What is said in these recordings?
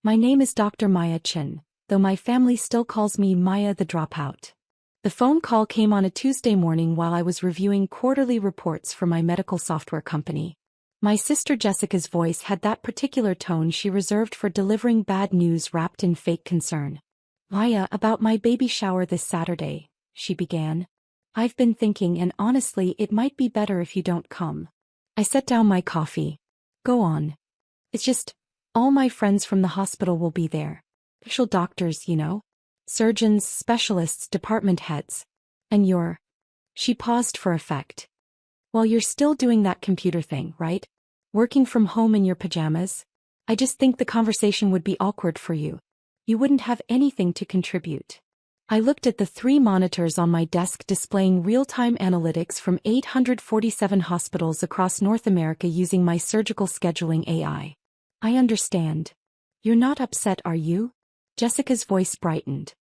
My name is Dr. Maya Chin, though my family still calls me Maya the Dropout. The phone call came on a Tuesday morning while I was reviewing quarterly reports for my medical software company. My sister Jessica's voice had that particular tone she reserved for delivering bad news wrapped in fake concern. "Maya, about my baby shower this Saturday," she began. "I've been thinking, and honestly it might be better if you don't come." I set down my coffee. "Go on." "It's just, all my friends from the hospital will be there. Official doctors, you know. Surgeons, specialists, department heads. And you're—" She paused for effect. "Well, you're still doing that computer thing, right? Working from home in your pajamas? I just think the conversation would be awkward for you. You wouldn't have anything to contribute." I looked at the 3 monitors on my desk displaying real-time analytics from 847 hospitals across North America using my surgical scheduling AI. "I understand. You're not upset, are you?" Jessica's voice brightened.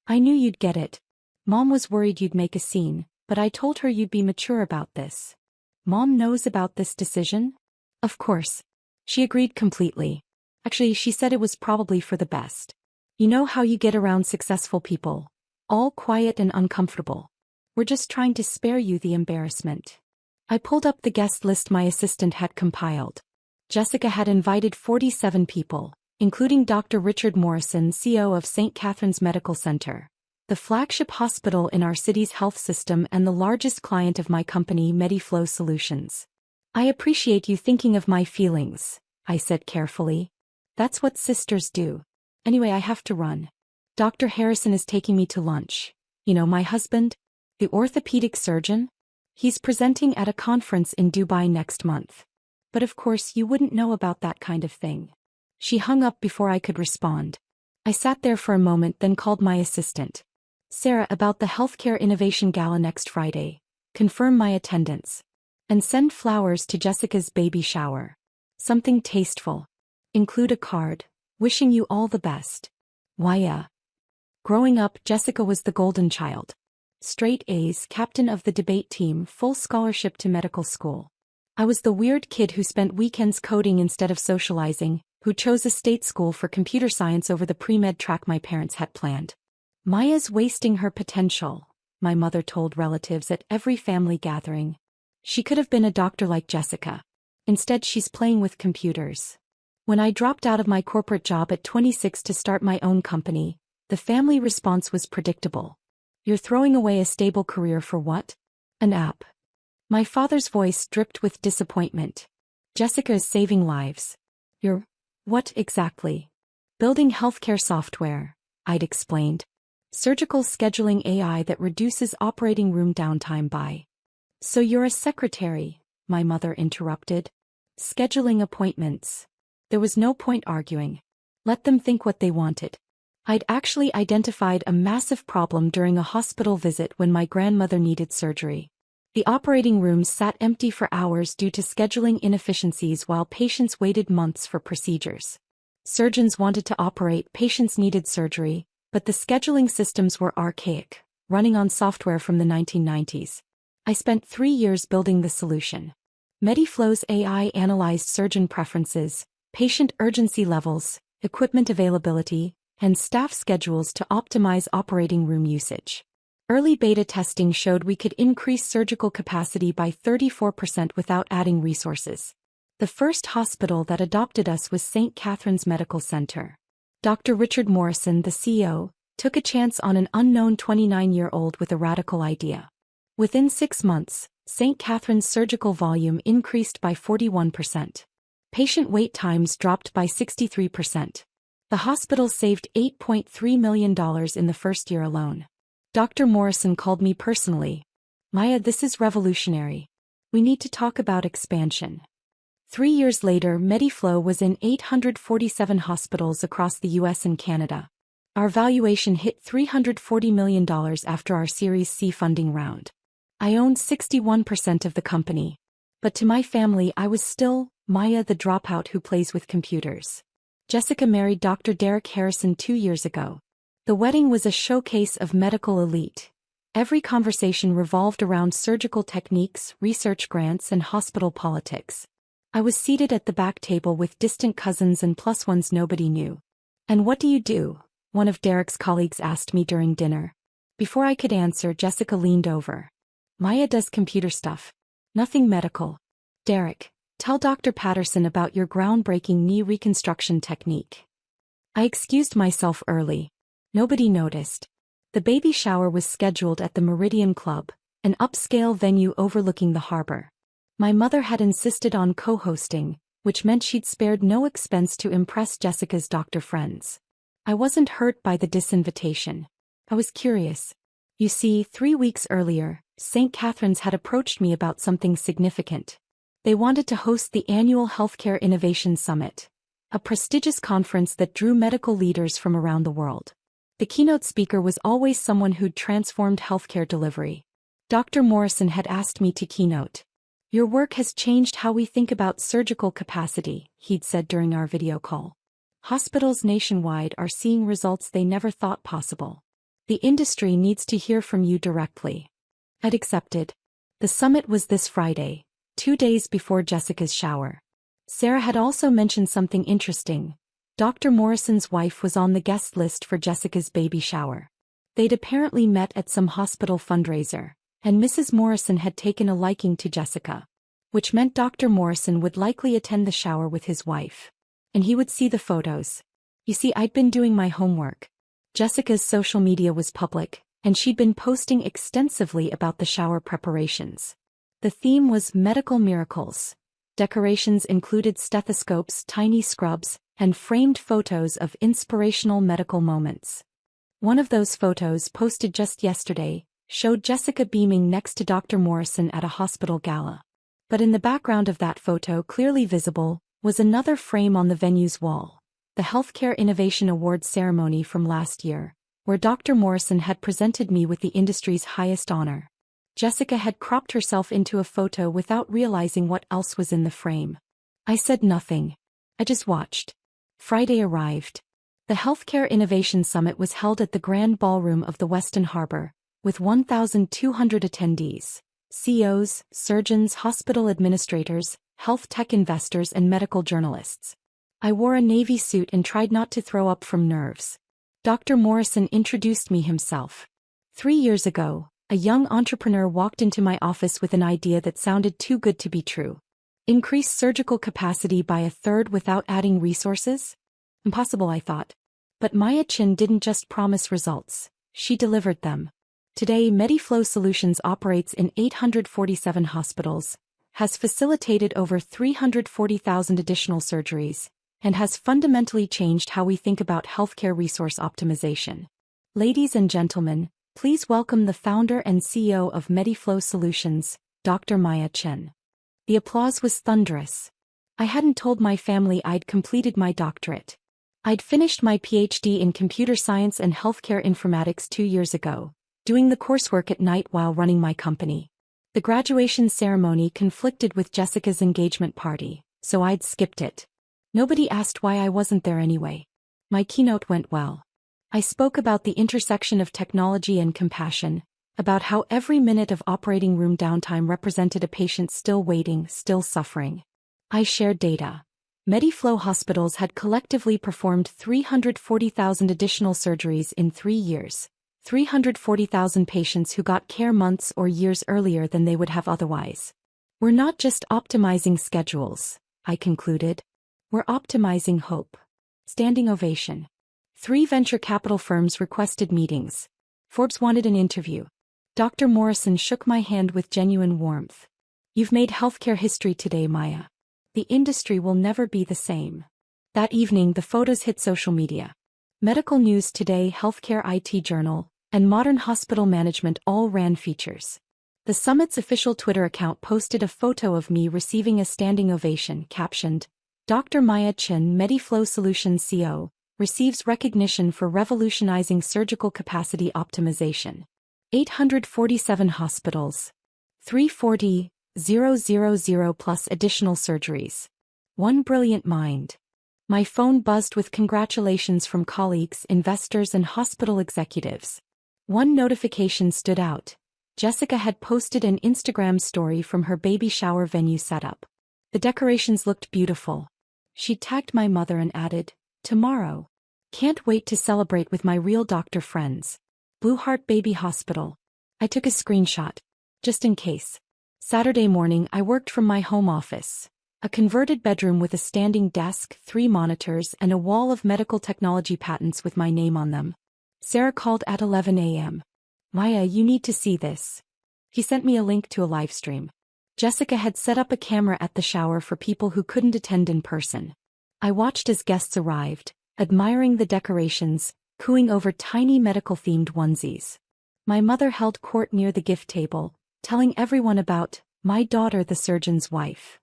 "I knew you'd get it. Mom was worried you'd make a scene, but I told her you'd be mature about this." "Mom knows about this decision?" "Of course." She agreed completely. Actually, she said it was probably for the best. You know how you get around successful people? All quiet and uncomfortable. "We're just trying to spare you the embarrassment." I pulled up the guest list my assistant had compiled. Jessica had invited 47 people, including Dr. Richard Morrison, CEO of St. Catherine's Medical Center, the flagship hospital in our city's health system and the largest client of my company, MediFlow Solutions. "I appreciate you thinking of my feelings," I said carefully. "That's what sisters do. Anyway, I have to run. Dr. Harrison is taking me to lunch. You know, my husband, the orthopedic surgeon? He's presenting at a conference in Dubai next month. But of course you wouldn't know about that kind of thing." She hung up before I could respond. I sat there for a moment, then called my assistant. "Sarah, about the Healthcare Innovation Gala next Friday. Confirm my attendance. And send flowers to Jessica's baby shower. Something tasteful. Include a card, wishing you all the best. Maya." Growing up, Jessica was the golden child. Straight A's, captain of the debate team, full scholarship to medical school. I was the weird kid who spent weekends coding instead of socializing, who chose a state school for computer science over the pre-med track my parents had planned. "Maya's wasting her potential," my mother told relatives at every family gathering. "She could have been a doctor like Jessica. Instead, she's playing with computers." When I dropped out of my corporate job at 26 to start my own company, the family response was predictable. "You're throwing away a stable career for what? An app?" My father's voice dripped with disappointment. "Jessica is saving lives." "You're what exactly?" "Building healthcare software," I'd explained. "Surgical scheduling AI that reduces operating room downtime by—" "So you're a secretary," my mother interrupted. "Scheduling appointments." There was no point arguing. Let them think what they wanted. I'd actually identified a massive problem during a hospital visit when my grandmother needed surgery. The operating rooms sat empty for hours due to scheduling inefficiencies while patients waited months for procedures. Surgeons wanted to operate, patients needed surgery, but the scheduling systems were archaic, running on software from the 1990s. I spent 3 years building the solution. MediFlow's AI analyzed surgeon preferences, patient urgency levels, equipment availability, and staff schedules to optimize operating room usage. Early beta testing showed we could increase surgical capacity by 34% without adding resources. The first hospital that adopted us was St. Catherine's Medical Center. Dr. Richard Morrison, the CEO, took a chance on an unknown 29-year-old with a radical idea. Within 6 months, St. Catherine's surgical volume increased by 41%. Patient wait times dropped by 63%. The hospital saved $8.3 million in the first year alone. Dr. Morrison called me personally. "Maya, this is revolutionary. We need to talk about expansion." 3 years later, MediFlow was in 847 hospitals across the US and Canada. Our valuation hit $340 million after our Series C funding round. I owned 61% of the company. But to my family, I was still Maya the dropout who plays with computers. Jessica married Dr. Derek Harrison 2 years ago. The wedding was a showcase of medical elite. Every conversation revolved around surgical techniques, research grants, and hospital politics. I was seated at the back table with distant cousins and plus ones nobody knew. "And what do you do?" one of Derek's colleagues asked me during dinner. Before I could answer, Jessica leaned over. "Maya does computer stuff. Nothing medical." "Derek, tell Dr. Patterson about your groundbreaking knee reconstruction technique." I excused myself early. Nobody noticed. The baby shower was scheduled at the Meridian Club, an upscale venue overlooking the harbor. My mother had insisted on co-hosting, which meant she'd spared no expense to impress Jessica's doctor friends. I wasn't hurt by the disinvitation. I was curious. You see, 3 weeks earlier, St. Catherine's had approached me about something significant. They wanted to host the annual Healthcare Innovation Summit, a prestigious conference that drew medical leaders from around the world. The keynote speaker was always someone who'd transformed healthcare delivery. Dr. Morrison had asked me to keynote. "Your work has changed how we think about surgical capacity," he'd said during our video call. "Hospitals nationwide are seeing results they never thought possible. The industry needs to hear from you directly." I'd accepted. The summit was this Friday, 2 days before Jessica's shower. Sarah had also mentioned something interesting. Dr. Morrison's wife was on the guest list for Jessica's baby shower. They'd apparently met at some hospital fundraiser, and Mrs. Morrison had taken a liking to Jessica, which meant Dr. Morrison would likely attend the shower with his wife. And he would see the photos. You see, I'd been doing my homework. Jessica's social media was public, and she'd been posting extensively about the shower preparations. The theme was medical miracles. Decorations included stethoscopes, tiny scrubs, and framed photos of inspirational medical moments. One of those photos, posted just yesterday, showed Jessica beaming next to Dr. Morrison at a hospital gala. But in the background of that photo, clearly visible, was another frame on the venue's wall, the Healthcare Innovation Awards ceremony from last year, where Dr. Morrison had presented me with the industry's highest honor. Jessica had cropped herself into a photo without realizing what else was in the frame. I said nothing. I just watched. Friday arrived. The Healthcare Innovation Summit was held at the Grand Ballroom of the Westin Harbor, with 1,200 attendees, CEOs, surgeons, hospital administrators, health tech investors, and medical journalists. I wore a navy suit and tried not to throw up from nerves. Dr. Morrison introduced me himself. 3 years ago, a young entrepreneur walked into my office with an idea that sounded too good to be true. Increase surgical capacity by 1/3 without adding resources? Impossible, I thought. But Maya Chin didn't just promise results, she delivered them. Today, MediFlow Solutions operates in 847 hospitals, has facilitated over 340,000 additional surgeries, and has fundamentally changed how we think about healthcare resource optimization. Ladies and gentlemen, please welcome the founder and CEO of MediFlow Solutions, Dr. Maya Chin. The applause was thunderous. I hadn't told my family I'd completed my doctorate. I'd finished my PhD in computer science and healthcare informatics 2 years ago, doing the coursework at night while running my company. The graduation ceremony conflicted with Jessica's engagement party, so I'd skipped it. Nobody asked why I wasn't there anyway. My keynote went well. I spoke about the intersection of technology and compassion, about how every minute of operating room downtime represented a patient still waiting, still suffering. I shared data. MediFlow hospitals had collectively performed 340,000 additional surgeries in 3 years, 340,000 patients who got care months or years earlier than they would have otherwise. We're not just optimizing schedules, I concluded. We're optimizing hope. Standing ovation. 3 venture capital firms requested meetings. Forbes wanted an interview. Dr. Morrison shook my hand with genuine warmth. You've made healthcare history today, Maya. The industry will never be the same. That evening, the photos hit social media. Medical News Today, Healthcare IT Journal, and Modern Hospital Management all ran features. The summit's official Twitter account posted a photo of me receiving a standing ovation captioned, Dr. Maya Chin, MediFlow Solutions CEO, receives recognition for revolutionizing surgical capacity optimization. 847 hospitals. 340,000 plus additional surgeries. One brilliant mind. My phone buzzed with congratulations from colleagues, investors, and hospital executives. One notification stood out. Jessica had posted an Instagram story from her baby shower venue setup. The decorations looked beautiful. She tagged my mother and added, "Tomorrow. Can't wait to celebrate with my real doctor friends. Blue Heart Baby Hospital. I took a screenshot. Just in case. Saturday morning I worked from my home office. A converted bedroom with a standing desk, 3 monitors and a wall of medical technology patents with my name on them. Sarah called at 11 a.m. Maya, you need to see this. He sent me a link to a live stream. Jessica had set up a camera at the shower for people who couldn't attend in person. I watched as guests arrived, admiring the decorations, cooing over tiny medical-themed onesies. My mother held court near the gift table, telling everyone about my daughter, the surgeon's wife.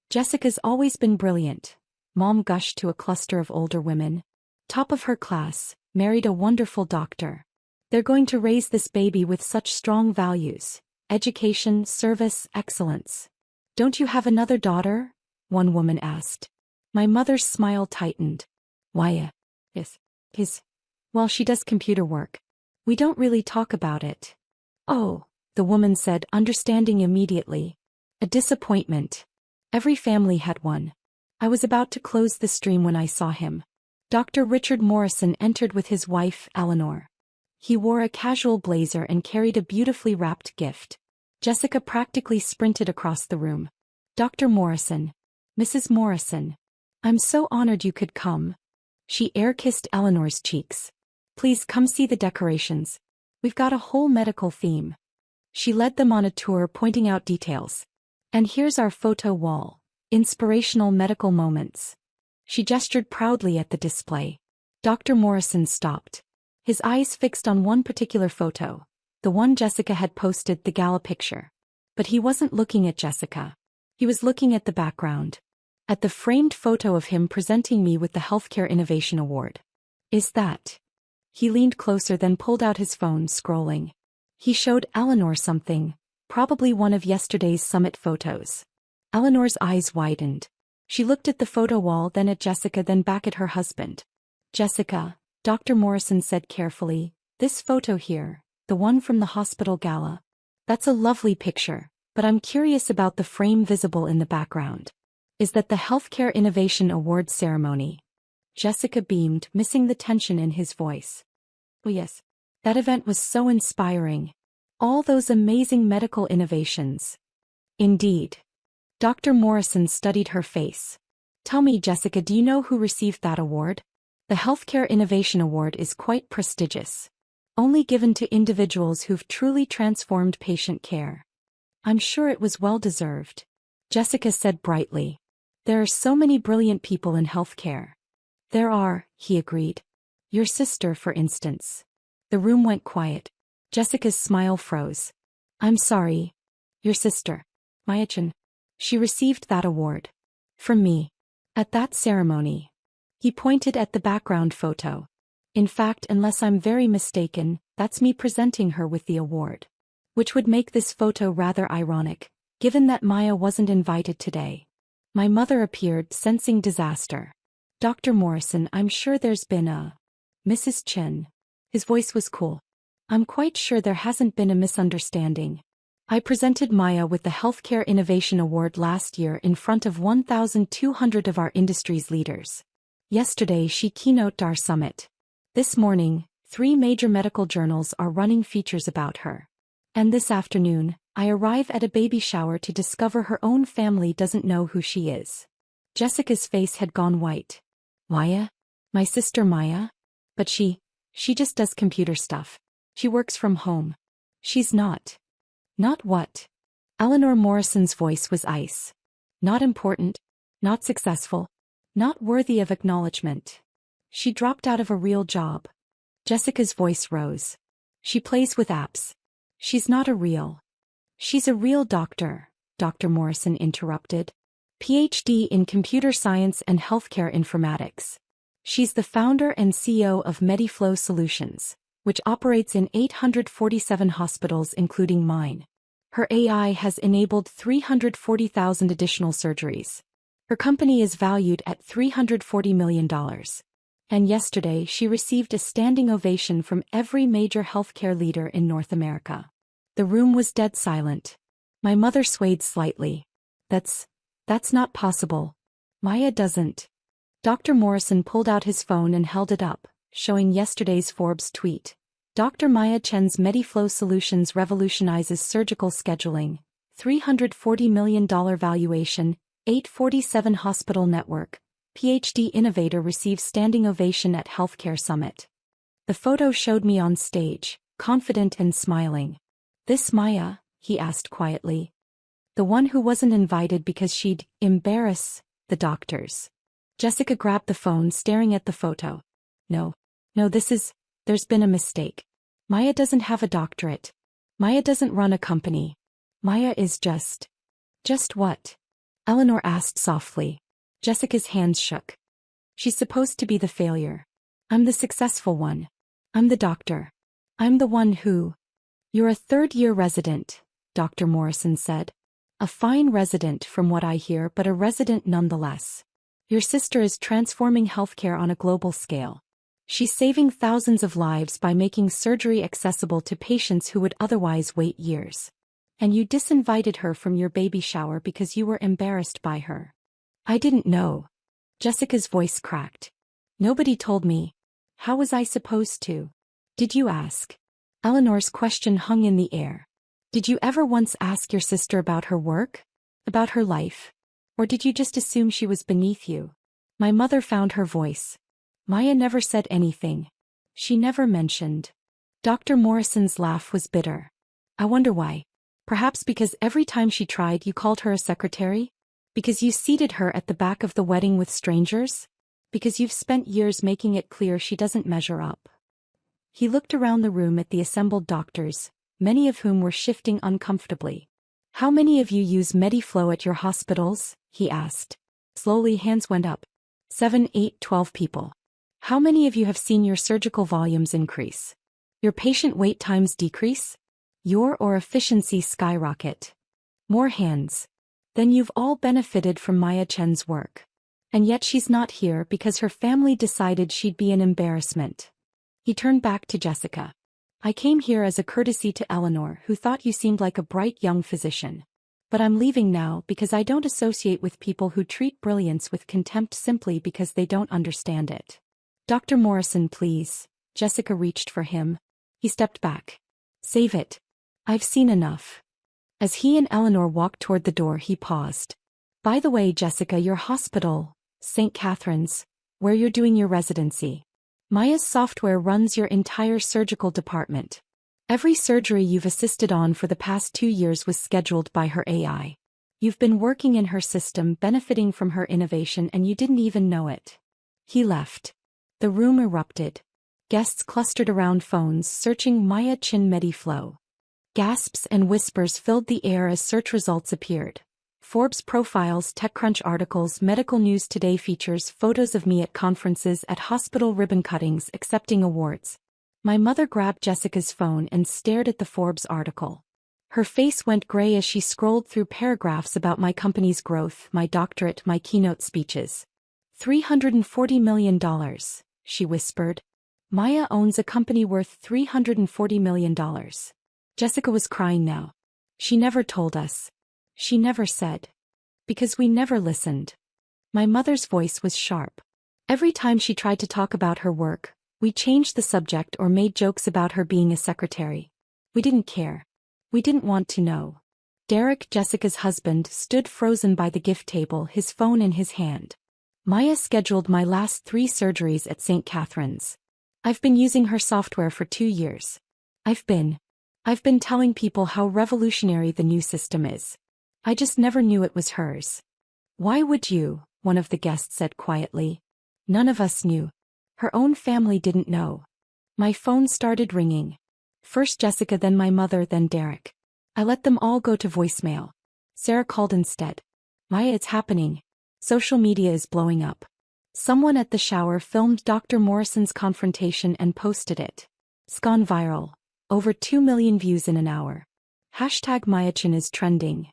Jessica's always been brilliant. Mom gushed to a cluster of older women. Top of her class, married a wonderful doctor. They're going to raise this baby with such strong values. Education, service, excellence. Don't you have another daughter? One woman asked. My mother's smile tightened. Why? Yes. Well, she does computer work. We don't really talk about it. Oh, the woman said, understanding immediately. A disappointment. Every family had one. I was about to close the stream when I saw him. Dr. Richard Morrison entered with his wife, Eleanor. He wore a casual blazer and carried a beautifully wrapped gift. Jessica practically sprinted across the room. Dr. Morrison. Mrs. Morrison. I'm so honored you could come. She air-kissed Eleanor's cheeks. Please come see the decorations. We've got a whole medical theme. She led them on a tour, pointing out details. And here's our photo wall. Inspirational medical moments. She gestured proudly at the display. Dr. Morrison stopped. His eyes fixed on one particular photo, the one Jessica had posted, the gala picture. But he wasn't looking at Jessica. He was looking at the background. At the framed photo of him presenting me with the Healthcare Innovation Award. Is that? He leaned closer, then pulled out his phone, scrolling. He showed Eleanor something, probably one of yesterday's summit photos. Eleanor's eyes widened. She looked at the photo wall, then at Jessica, then back at her husband. Jessica, Dr. Morrison said carefully, this photo here, the one from the hospital gala. That's a lovely picture, but I'm curious about the frame visible in the background. Is that the Healthcare Innovation Award ceremony? Jessica beamed, missing the tension in his voice. Oh yes. That event was so inspiring. All those amazing medical innovations. Indeed. Dr. Morrison studied her face. Tell me, Jessica, do you know who received that award? The Healthcare Innovation Award is quite prestigious. Only given to individuals who've truly transformed patient care. I'm sure it was well-deserved. Jessica said brightly. There are so many brilliant people in healthcare. There are, he agreed. Your sister, for instance. The room went quiet. Jessica's smile froze. I'm sorry. Your sister. Maya-chan. She received that award. From me. At that ceremony. He pointed at the background photo. In fact, unless I'm very mistaken, that's me presenting her with the award. Which would make this photo rather ironic, given that Maya wasn't invited today. My mother appeared, sensing disaster. Dr. Morrison, I'm sure there's been a... Mrs. Chen. His voice was cool. I'm quite sure there hasn't been a misunderstanding. I presented Maya with the Healthcare Innovation Award last year in front of 1,200 of our industry's leaders. Yesterday she keynoted our summit. This morning, 3 major medical journals are running features about her. And this afternoon, I arrive at a baby shower to discover her own family doesn't know who she is. Jessica's face had gone white. Maya? My sister Maya? But she just does computer stuff. She works from home. She's not. Not what? Eleanor Morrison's voice was ice. Not important. Not successful. Not worthy of acknowledgement. She dropped out of a real job. Jessica's voice rose. She plays with apps. She's not a real. She's a real doctor, Dr. Morrison interrupted. PhD in computer science and healthcare informatics. She's the founder and CEO of MediFlow Solutions, which operates in 847 hospitals including mine. Her AI has enabled 340,000 additional surgeries. Her company is valued at $340 million. And yesterday she received a standing ovation from every major healthcare leader in North America. The room was dead silent. My mother swayed slightly. That's not possible. Maya doesn't. Dr. Morrison pulled out his phone and held it up, showing yesterday's Forbes tweet. Dr. Maya Chen's MediFlow Solutions revolutionizes surgical scheduling. $340 million valuation, 847 hospital network. PhD innovator receives standing ovation at healthcare summit. The photo showed me on stage, confident and smiling. This Maya? He asked quietly. The one who wasn't invited because she'd embarrass the doctors. Jessica grabbed the phone, staring at the photo. No, there's been a mistake. Maya doesn't have a doctorate. Maya doesn't run a company. Maya is just what? Eleanor asked softly. Jessica's hands shook. She's supposed to be the failure. I'm the successful one. I'm the doctor. I'm the one who... You're a third-year resident, Dr. Morrison said. A fine resident from what I hear, but a resident nonetheless. Your sister is transforming healthcare on a global scale. She's saving thousands of lives by making surgery accessible to patients who would otherwise wait years. And you disinvited her from your baby shower because you were embarrassed by her. I didn't know. Jessica's voice cracked. Nobody told me. How was I supposed to? Did you ask? Eleanor's question hung in the air. Did you ever once ask your sister about her work? About her life? Or did you just assume she was beneath you? My mother found her voice. Maya never said anything. She never mentioned. Dr. Morrison's laugh was bitter. I wonder why. Perhaps because every time she tried you called her a secretary? Because you seated her at the back of the wedding with strangers? Because you've spent years making it clear she doesn't measure up. He looked around the room at the assembled doctors, many of whom were shifting uncomfortably. How many of you use MediFlow at your hospitals? He asked. Slowly hands went up. 7, 8, 12 people. How many of you have seen your surgical volumes increase? Your patient wait times decrease? Your or efficiency skyrocket? More hands. Then you've all benefited from Maya Chen's work. And yet she's not here because her family decided she'd be an embarrassment. He turned back to Jessica. I came here as a courtesy to Eleanor, who thought you seemed like a bright young physician. But I'm leaving now because I don't associate with people who treat brilliance with contempt simply because they don't understand it. Dr. Morrison, please. Jessica reached for him. He stepped back. Save it. I've seen enough. As he and Eleanor walked toward the door, he paused. By the way, Jessica, your hospital, St. Catherine's, where you're doing your residency. Maya's software runs your entire surgical department. Every surgery you've assisted on for the past 2 years was scheduled by her AI. You've been working in her system, benefiting from her innovation, and you didn't even know it. He left. The room erupted. Guests clustered around phones, searching Maya Chen MediFlow. Gasps and whispers filled the air as search results appeared. Forbes profiles, TechCrunch articles, Medical News Today features, photos of me at conferences, at hospital ribbon cuttings, accepting awards. My mother grabbed Jessica's phone and stared at the Forbes article. Her face went gray as she scrolled through paragraphs about my company's growth, my doctorate, my keynote speeches. $340 million, she whispered. Maya owns a company worth $340 million. Jessica was crying now. She never told us. She never said. Because we never listened. My mother's voice was sharp. Every time she tried to talk about her work, we changed the subject or made jokes about her being a secretary. We didn't care. We didn't want to know. Derek, Jessica's husband, stood frozen by the gift table, his phone in his hand. Maya scheduled my last 3 surgeries at St. Catherine's. I've been using her software for 2 years. I've been telling people how revolutionary the new system is. I just never knew it was hers. Why would you? One of the guests said quietly. None of us knew. Her own family didn't know. My phone started ringing. First Jessica, then my mother, then Derek. I let them all go to voicemail. Sarah called instead. Maya, it's happening. Social media is blowing up. Someone at the shower filmed Dr. Morrison's confrontation and posted it. It's gone viral. Over 2 million views in an hour. #MayaChen is trending.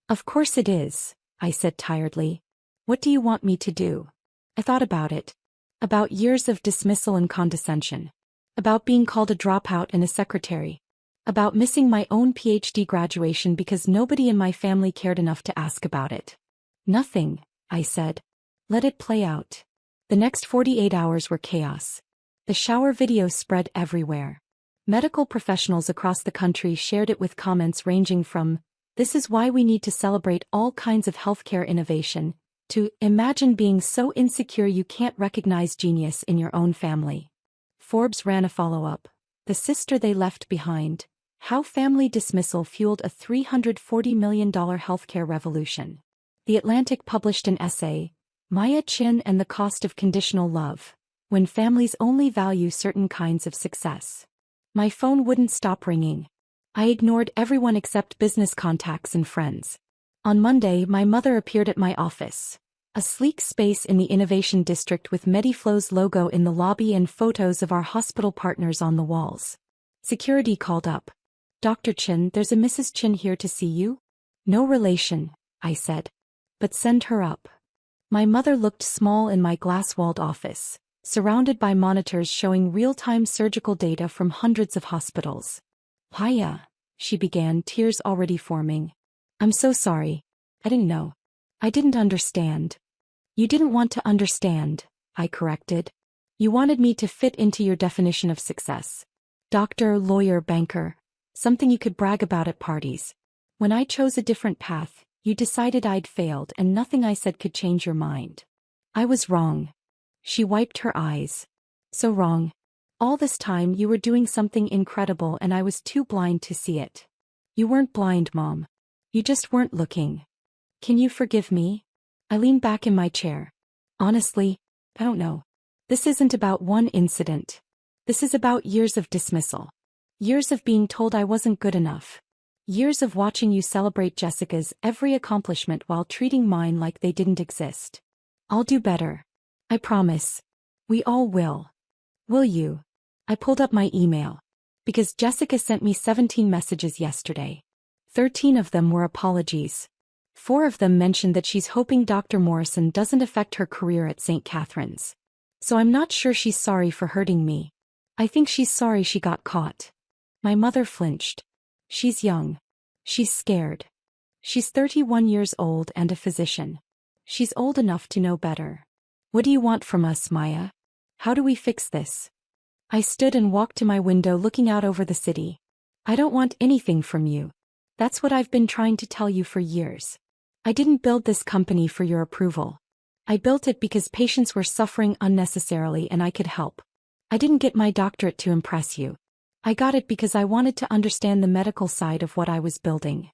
Of course it is, I said tiredly. What do you want me to do? I thought about it. About years of dismissal and condescension. About being called a dropout and a secretary. About missing my own PhD graduation because nobody in my family cared enough to ask about it. Nothing, I said. Let it play out. The next 48 hours were chaos. The shower video spread everywhere. Medical professionals across the country shared it with comments ranging from, "This is why we need to celebrate all kinds of healthcare innovation," to, "Imagine being so insecure you can't recognize genius in your own family." Forbes ran a follow-up. "The sister they left behind. How family dismissal fueled a $340 million healthcare revolution." The Atlantic published an essay, "Maya Chin and the Cost of Conditional Love, When Families Only Value Certain Kinds of Success." My phone wouldn't stop ringing. I ignored everyone except business contacts and friends. On Monday, my mother appeared at my office. A sleek space in the Innovation District with Mediflow's logo in the lobby and photos of our hospital partners on the walls. Security called up. "Dr. Chin, there's a Mrs. Chin here to see you." "No relation," I said. "But send her up." My mother looked small in my glass-walled office, surrounded by monitors showing real-time surgical data from hundreds of hospitals. "Hiya," she began, tears already forming. "I'm so sorry. I didn't know. I didn't understand." "You didn't want to understand," I corrected. "You wanted me to fit into your definition of success. Doctor, lawyer, banker. Something you could brag about at parties. When I chose a different path, you decided I'd failed and nothing I said could change your mind. I was wrong." She wiped her eyes. "So wrong. All this time you were doing something incredible and I was too blind to see it." "You weren't blind, Mom. You just weren't looking. Can you forgive me?" I leaned back in my chair. "Honestly, I don't know. This isn't about one incident. This is about years of dismissal. Years of being told I wasn't good enough. Years of watching you celebrate Jessica's every accomplishment while treating mine like they didn't exist. I'll do better. I promise. We all will. Will you?" I pulled up my email. Because Jessica sent me 17 messages yesterday. 13 of them were apologies. 4 of them mentioned that she's hoping Dr. Morrison doesn't affect her career at St. Catherine's. So I'm not sure she's sorry for hurting me. I think she's sorry she got caught. My mother flinched. She's young. She's scared. She's 31 years old and a physician. She's old enough to know better. "What do you want from us, Maya? How do we fix this?" I stood and walked to my window looking out over the city. "I don't want anything from you. That's what I've been trying to tell you for years. I didn't build this company for your approval. I built it because patients were suffering unnecessarily and I could help. I didn't get my doctorate to impress you. I got it because I wanted to understand the medical side of what I was building."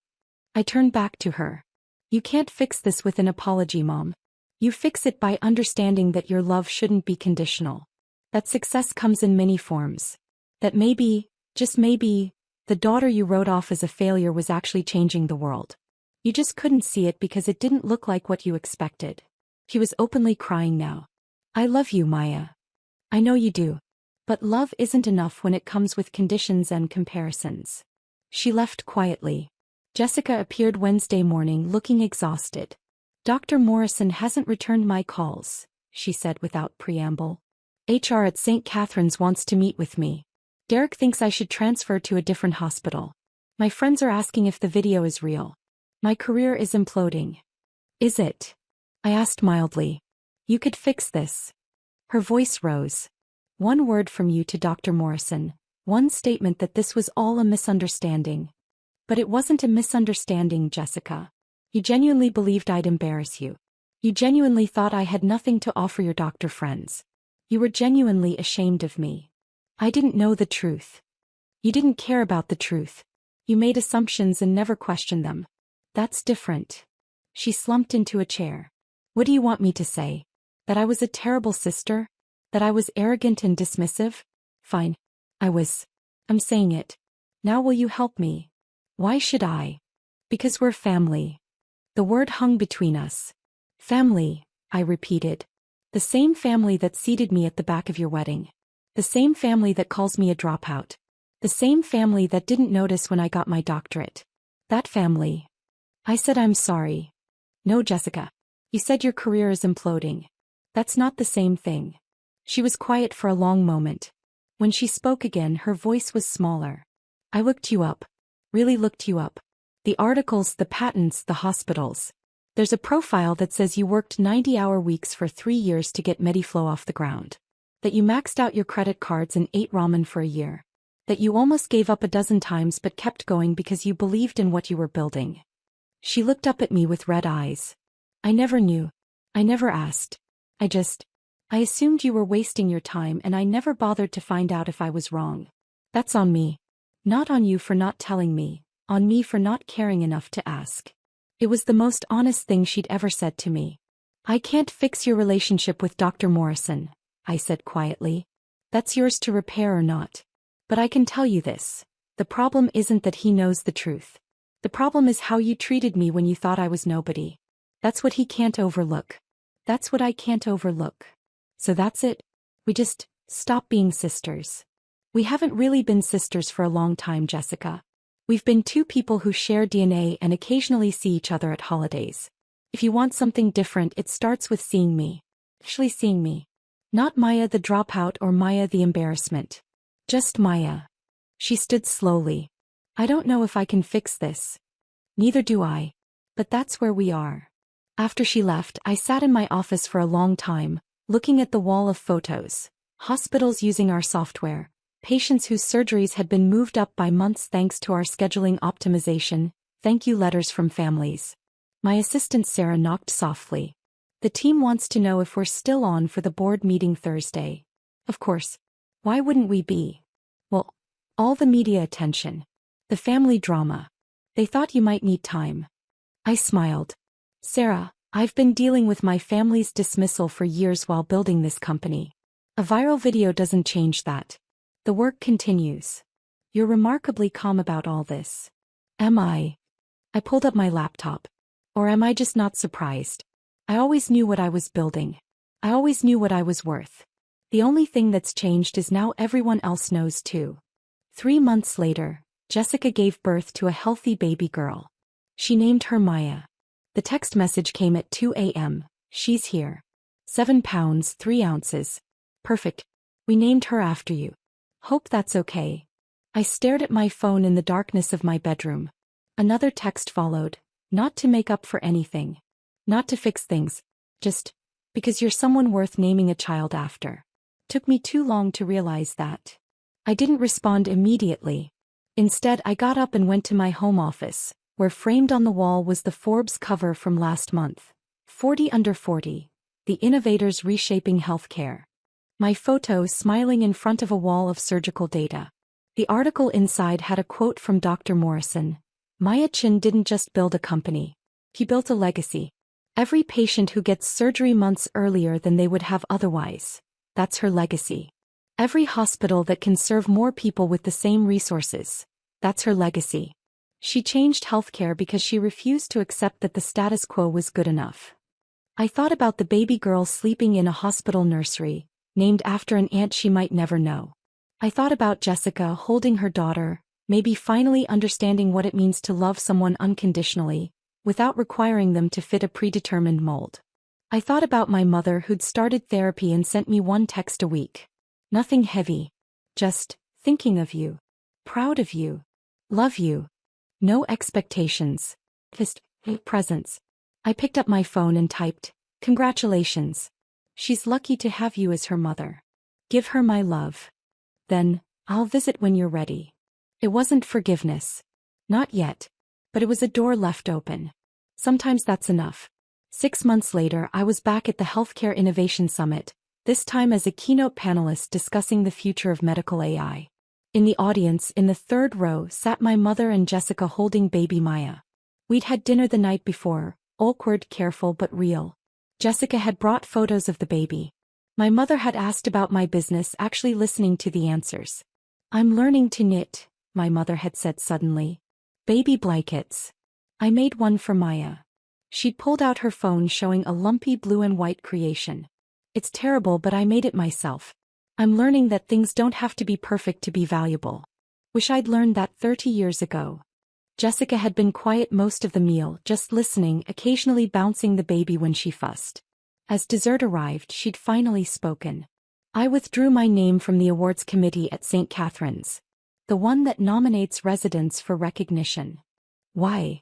I turned back to her. "You can't fix this with an apology, Mom. You fix it by understanding that your love shouldn't be conditional. That success comes in many forms. That maybe, just maybe, the daughter you wrote off as a failure was actually changing the world. You just couldn't see it because it didn't look like what you expected." She was openly crying now. "I love you, Maya. I know you do. But love isn't enough when it comes with conditions and comparisons." She left quietly. Jessica appeared Wednesday morning looking exhausted. "Dr. Morrison hasn't returned my calls," she said without preamble. "HR at St. Catherine's wants to meet with me. Derek thinks I should transfer to a different hospital. My friends are asking if the video is real. My career is imploding." "Is it?" I asked mildly. "You could fix this." Her voice rose. "One word from you to Dr. Morrison, one statement that this was all a misunderstanding." "But it wasn't a misunderstanding, Jessica. You genuinely believed I'd embarrass you. You genuinely thought I had nothing to offer your doctor friends. You were genuinely ashamed of me. I didn't know the truth. You didn't care about the truth. You made assumptions and never questioned them. That's different." She slumped into a chair. "What do you want me to say? That I was a terrible sister? That I was arrogant and dismissive? Fine. I was. I'm saying it. Now will you help me?" "Why should I?" "Because we're family." The word hung between us. "Family," I repeated. "The same family that seated me at the back of your wedding. The same family that calls me a dropout. The same family that didn't notice when I got my doctorate. That family." I said, "I'm sorry." "No, Jessica. You said your career is imploding. That's not the same thing." She was quiet for a long moment. When she spoke again, her voice was smaller. "I looked you up. Really looked you up. The articles, the patents, the hospitals. There's a profile that says you worked 90-hour weeks for 3 years to get Mediflow off the ground. That you maxed out your credit cards and ate ramen for a year. That you almost gave up a dozen times but kept going because you believed in what you were building. She looked up at me with red eyes. I never knew. I never asked. I assumed you were wasting your time and I never bothered to find out if I was wrong. That's on me. Not on you for not telling me, on me for not caring enough to ask. It was the most honest thing she'd ever said to me. I can't fix your relationship with Dr. Morrison, I said quietly. That's yours to repair or not. But I can tell you this. The problem isn't that he knows the truth. The problem is how you treated me when you thought I was nobody. That's what he can't overlook. That's what I can't overlook. So that's it. We just stop being sisters. We haven't really been sisters for a long time, Jessica. We've been two people who share DNA and occasionally see each other at holidays. If you want something different, it starts with seeing me. Actually seeing me. Not Maya the dropout or Maya the embarrassment. Just Maya. She stood slowly. I don't know if I can fix this. Neither do I. But that's where we are. After she left, I sat in my office for a long time, looking at the wall of photos. Hospitals using our software. Patients whose surgeries had been moved up by months thanks to our scheduling optimization. Thank you letters from families. My assistant Sarah knocked softly. The team wants to know if we're still on for the board meeting Thursday. Of course. Why wouldn't we be? Well, all the media attention. The family drama. They thought you might need time. I smiled. Sarah, I've been dealing with my family's dismissal for years while building this company. A viral video doesn't change that. The work continues. You're remarkably calm about all this. Am I? I pulled up my laptop. Or am I just not surprised? I always knew what I was building. I always knew what I was worth. The only thing that's changed is now everyone else knows too. 3 months later, Jessica gave birth to a healthy baby girl. She named her Maya. The text message came at 2 a.m. She's here. 7 pounds, 3 ounces. Perfect. We named her after you. Hope that's okay. I stared at my phone in the darkness of my bedroom. Another text followed. Not to make up for anything. Not to fix things. Just because you're someone worth naming a child after. Took me too long to realize that. I didn't respond immediately. Instead, I got up and went to my home office, where framed on the wall was the Forbes cover from last month. 40 under 40. The Innovators Reshaping Healthcare. My photo smiling in front of a wall of surgical data. The article inside had a quote from Dr. Morrison. Maya Chin didn't just build a company. He built a legacy. Every patient who gets surgery months earlier than they would have otherwise. That's her legacy. Every hospital that can serve more people with the same resources. That's her legacy. She changed healthcare because she refused to accept that the status quo was good enough. I thought about the baby girl sleeping in a hospital nursery, named after an aunt she might never know. I thought about Jessica holding her daughter, maybe finally understanding what it means to love someone unconditionally, without requiring them to fit a predetermined mold. I thought about my mother who'd started therapy and sent me 1 text a week. Nothing heavy. Just, thinking of you. Proud of you. Love you. No expectations. Just, presence. I picked up my phone and typed, congratulations. She's lucky to have you as her mother. Give her my love. Then, I'll visit when you're ready. It wasn't forgiveness. Not yet. But it was a door left open. Sometimes that's enough. 6 months later, I was back at the Healthcare Innovation Summit, this time as a keynote panelist discussing the future of medical AI. In the audience, in the 3rd row, sat my mother and Jessica holding baby Maya. We'd had dinner the night before, awkward, careful but real. Jessica had brought photos of the baby. My mother had asked about my business, actually listening to the answers. I'm learning to knit, my mother had said suddenly. Baby blankets. I made one for Maya. She'd pulled out her phone showing a lumpy blue and white creation. It's terrible, but I made it myself. I'm learning that things don't have to be perfect to be valuable. Wish I'd learned that 30 years ago. Jessica had been quiet most of the meal, just listening, occasionally bouncing the baby when she fussed. As dessert arrived, she'd finally spoken. I withdrew my name from the awards committee at St. Catherine's. The one that nominates residents for recognition. Why?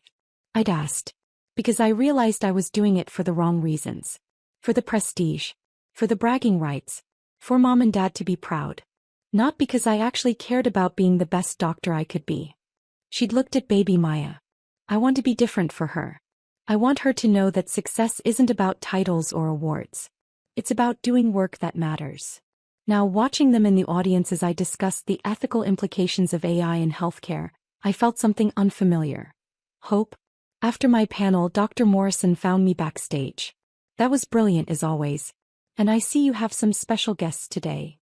I'd asked. Because I realized I was doing it for the wrong reasons. For the prestige. For the bragging rights. For mom and dad to be proud. Not because I actually cared about being the best doctor I could be. She'd looked at baby Maya. I want to be different for her. I want her to know that success isn't about titles or awards. It's about doing work that matters. Now, watching them in the audience as I discussed the ethical implications of AI in healthcare, I felt something unfamiliar. Hope? After my panel, Dr. Morrison found me backstage. That was brilliant as always. And I see you have some special guests today.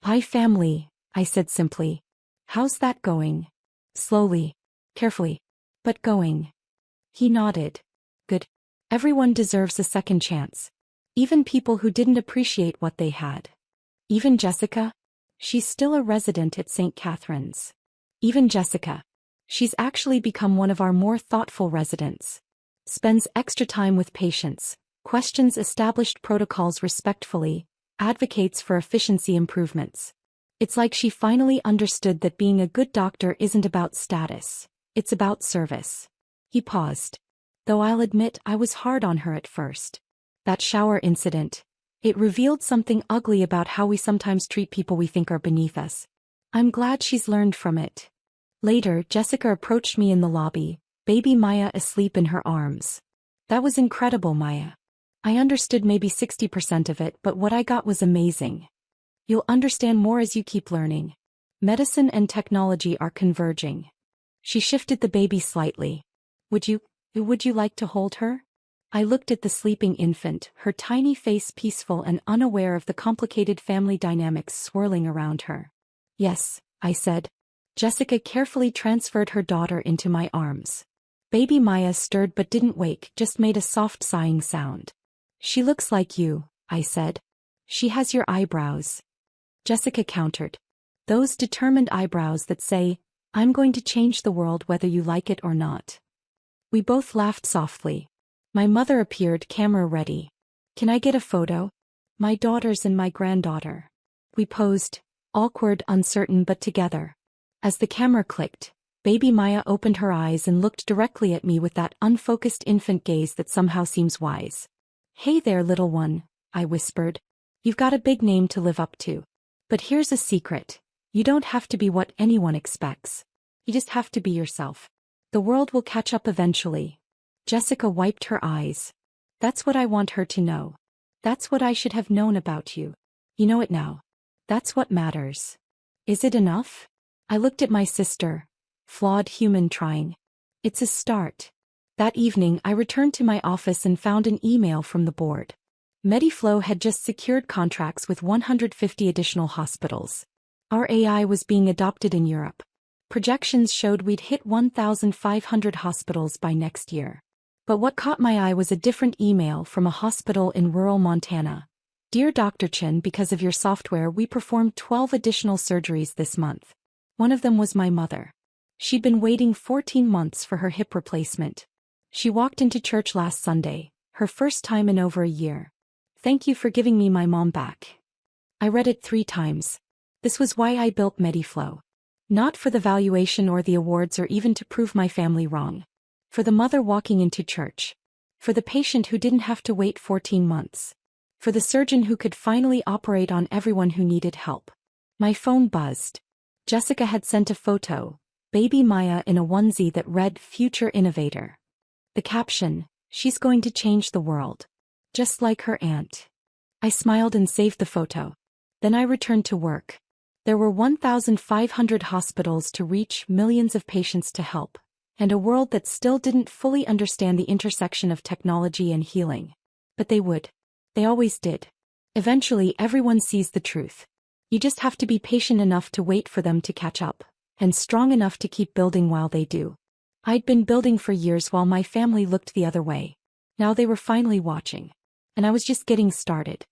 Hi family, I said simply. How's that going? Slowly. Carefully. But going. He nodded. Good. Everyone deserves a second chance. Even people who didn't appreciate what they had. Even Jessica? She's still a resident at St. Catherine's. Even Jessica. She's actually become one of our more thoughtful residents. Spends extra time with patients, questions established protocols respectfully, advocates for efficiency improvements. It's like she finally understood that being a good doctor isn't about status. It's about service. He paused. Though I'll admit I was hard on her at first. That shower incident. It revealed something ugly about how we sometimes treat people we think are beneath us. I'm glad she's learned from it. Later, Jessica approached me in the lobby, baby Maya asleep in her arms. That was incredible, Maya. I understood maybe 60% of it, but what I got was amazing. You'll understand more as you keep learning. Medicine and technology are converging. She shifted the baby slightly. Would you like to hold her? I looked at the sleeping infant, her tiny face peaceful and unaware of the complicated family dynamics swirling around her. Yes, I said. Jessica carefully transferred her daughter into my arms. Baby Maya stirred but didn't wake, just made a soft sighing sound. She looks like you, I said. She has your eyebrows. Jessica countered. Those determined eyebrows that say, I'm going to change the world whether you like it or not. We both laughed softly. My mother appeared, camera ready. Can I get a photo? My daughters and my granddaughter. We posed, awkward, uncertain but together. As the camera clicked, baby Maya opened her eyes and looked directly at me with that unfocused infant gaze that somehow seems wise. Hey there, little one, I whispered. You've got a big name to live up to. But here's a secret. You don't have to be what anyone expects. You just have to be yourself. The world will catch up eventually. Jessica wiped her eyes. That's what I want her to know. That's what I should have known about you. You know it now. That's what matters. Is it enough? I looked at my sister. Flawed human trying. It's a start. That evening I returned to my office and found an email from the board. Mediflow had just secured contracts with 150 additional hospitals. Our AI was being adopted in Europe. Projections showed we'd hit 1,500 hospitals by next year. But what caught my eye was a different email from a hospital in rural Montana. Dear Dr. Chen, because of your software we performed 12 additional surgeries this month. One of them was my mother. She'd been waiting 14 months for her hip replacement. She walked into church last Sunday, her first time in over a year. Thank you for giving me my mom back. I read it 3 times. This was why I built Mediflow. Not for the valuation or the awards or even to prove my family wrong. For the mother walking into church. For the patient who didn't have to wait 14 months. For the surgeon who could finally operate on everyone who needed help. My phone buzzed. Jessica had sent a photo, baby Maya in a onesie that read Future Innovator. The caption, she's going to change the world. Just like her aunt. I smiled and saved the photo. Then I returned to work. There were 1,500 hospitals to reach, millions of patients to help, and a world that still didn't fully understand the intersection of technology and healing. But they would. They always did. Eventually everyone sees the truth. You just have to be patient enough to wait for them to catch up, and strong enough to keep building while they do. I'd been building for years while my family looked the other way. Now they were finally watching. And I was just getting started.